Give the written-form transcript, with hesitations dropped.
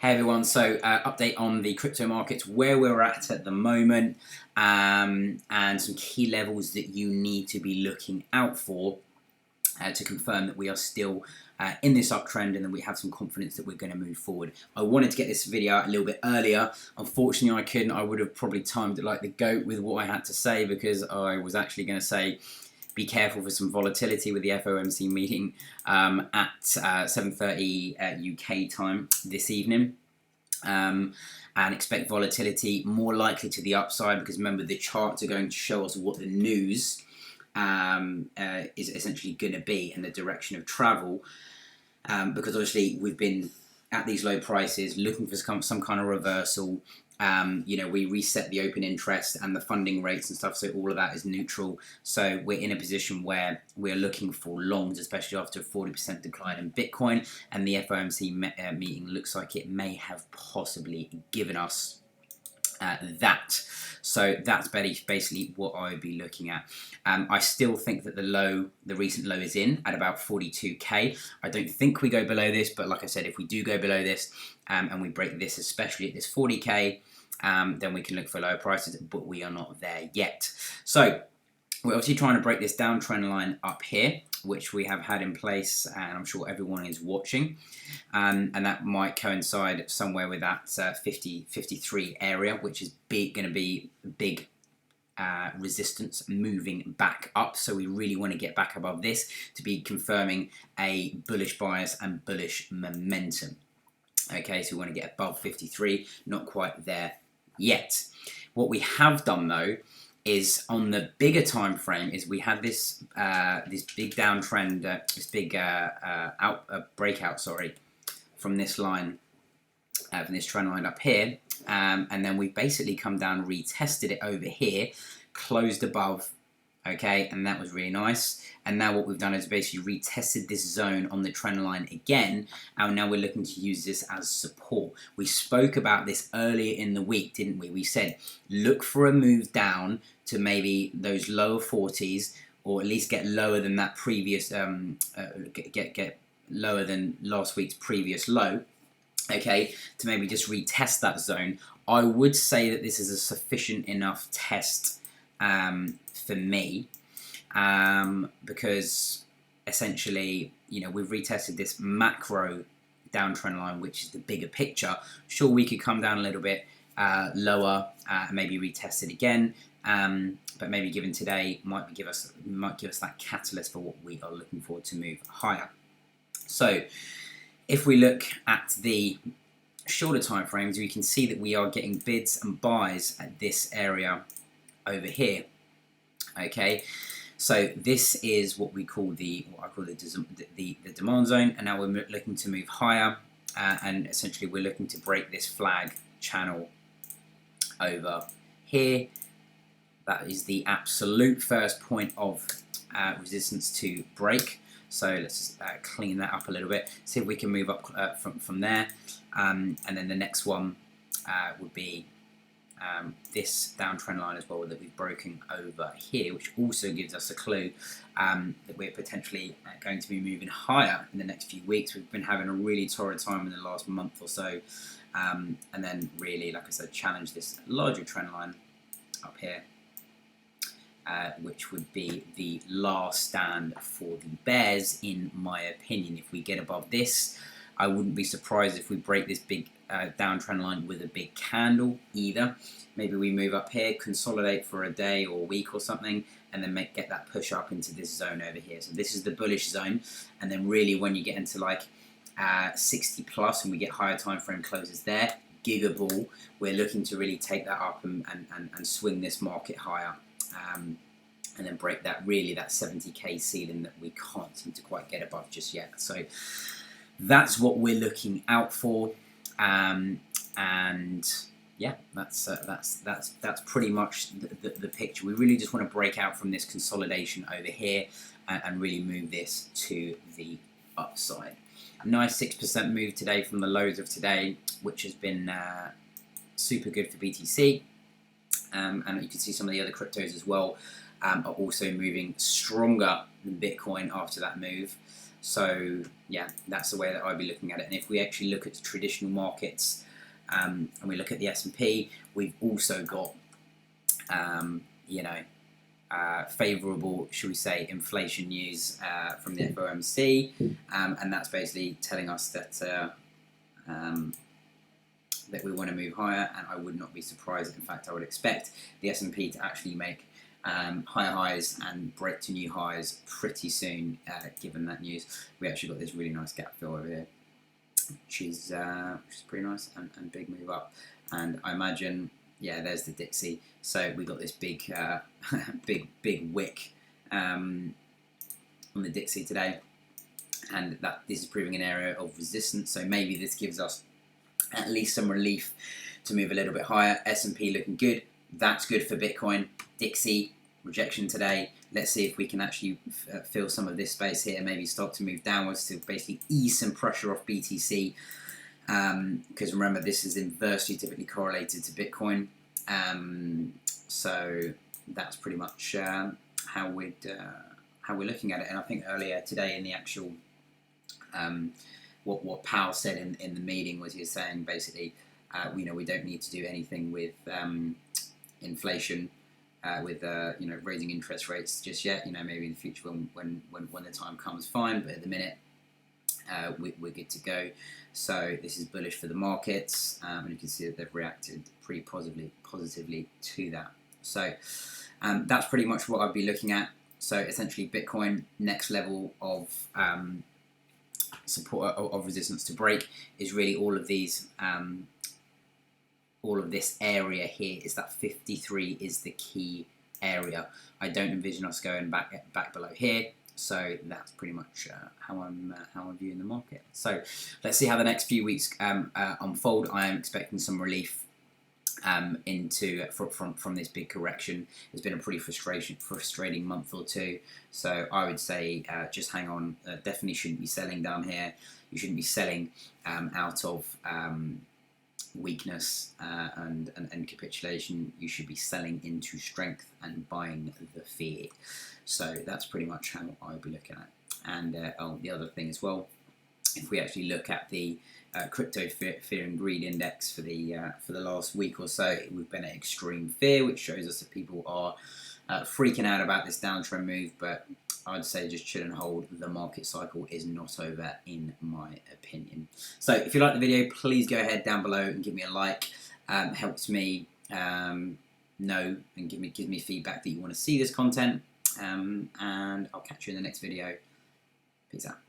Hey everyone, so update on the crypto markets, where we're at the moment, and some key levels that you need to be looking out for to confirm that we are still in this uptrend and that we have some confidence that we're going to move forward. I wanted to get this video out a little bit earlier. Unfortunately, I couldn't. I would have probably timed it like the goat with what I had to say, because I was actually going to say be careful for some volatility with the FOMC meeting at 7:30 UK time this evening. And expect volatility more likely to the upside, because remember, the charts are going to show us what the news is essentially going to be and the direction of travel, because obviously we've been at these low prices looking for some kind of reversal. We reset the open interest and the funding rates and stuff, so all of that is neutral. So we're in a position where we're looking for longs, especially after a 40% decline in Bitcoin, and the FOMC meeting looks like it may have possibly given us that. So that's basically what I would be looking at. I still think that the recent low is in at about 42k. I don't think we go below this, but like I said, if we do go below this and we break this, especially at this 40k, then we can look for lower prices, but we are not there yet. So we're obviously trying to break this downtrend line up here, which we have had in place, and I'm sure everyone is watching, and that might coincide somewhere with that 53 area, which is going to be big resistance moving back up. So we really want to get back above this to be confirming a bullish bias and bullish momentum. Okay, so we want to get above 53, not quite there yet. What we have done though is, on the bigger time frame, is we had this big downtrend, this big breakout, from this line, from this trend line up here, and then we basically come down, retested it over here, closed above, okay, and that was really nice. And now what we've done is basically retested this zone on the trend line again, and now we're looking to use this as support. We spoke about this earlier in the week, didn't we? We said look for a move down to maybe those lower 40s, or at least get lower than that previous, get lower than last week's previous low, okay, to maybe just retest that zone. I would say that this is a sufficient enough test for me, because essentially, we've retested this macro downtrend line, which is the bigger picture. Sure, we could come down a little bit lower, maybe retest it again, but maybe given today might give us that catalyst for what we are looking for to move higher. So if we look at the shorter time frames, we can see that we are getting bids and buys at this area over here. Okay, so this is what I call the demand zone, and now we're looking to move higher, and essentially we're looking to break this flag channel over here. That is the absolute first point of resistance to break. So let's just clean that up a little bit, see if we can move up from there, and then the next one would be this downtrend line as well that we've broken over here, which also gives us a clue that we're potentially going to be moving higher in the next few weeks. We've been having a really torrid time in the last month or so, and then really, like I said, challenge this larger trend line up here, which would be the last stand for the bears, in my opinion. If we get above this, I wouldn't be surprised if we break this big downtrend line with a big candle either. Maybe we move up here, consolidate for a day or a week or something, and then get that push up into this zone over here. So this is the bullish zone, and then really when you get into like 60 plus and we get higher time frame closes there, gigaball, we're looking to really take that up and swing this market higher, and then break that 70k ceiling that we can't seem to quite get above just yet. So that's what we're looking out for, and yeah, that's pretty much the picture. We really just want to break out from this consolidation over here and really move this to the upside. A nice 6% move today from the lows of today, which has been super good for BTC, and you can see some of the other cryptos as well are also moving stronger than Bitcoin after that move. So yeah, that's the way that I'd be looking at it. And if we actually look at the traditional markets and we look at the S&P, we've also got favourable, should we say, inflation news from the FOMC, and that's basically telling us that that we want to move higher, and I would not be surprised. In fact, I would expect the S&P to actually make higher highs and break to new highs pretty soon, given that news. We actually got this really nice gap fill over here, which is pretty nice and big move up. And I imagine, yeah, there's the Dixie. So we got this big, big wick on the Dixie today, and that this is proving an area of resistance. So maybe this gives us at least some relief to move a little bit higher. S&P looking good. That's good for Bitcoin. Dixie rejection today. Let's see if we can actually fill some of this space here, maybe start to move downwards to basically ease some pressure off BTC. Because remember, this is inversely typically correlated to Bitcoin. So that's pretty much how we're looking at it. And I think earlier today in the actual what Powell said in the meeting was, he was saying basically, we don't need to do anything with inflation, with raising interest rates just yet. Maybe in the future when the time comes, fine. But at the minute, we're good to go. So this is bullish for the markets, and you can see that they've reacted pretty positively to that. So that's pretty much what I'd be looking at. So essentially, Bitcoin next level of support of resistance to break is really all of these. All of this area here is that 53 is the key area. I don't envision us going back below here. So that's pretty much how I'm viewing the market. So let's see how the next few weeks unfold. I am expecting some relief from this big correction. It's been a pretty frustrating month or two. So I would say just hang on. Definitely shouldn't be selling down here. You shouldn't be selling out of weakness and capitulation. You should be selling into strength and buying the fear. So that's pretty much how I would be looking at it. And the other thing as well, if we actually look at the crypto fear and greed index for the last week or so, we've been at extreme fear, which shows us that people are freaking out about this downtrend move. But I'd say just chill and hold. The market cycle is not over, in my opinion. So if you like the video, please go ahead down below and give me a like. Helps me know and give me feedback that you want to see this content. And I'll catch you in the next video. Peace out.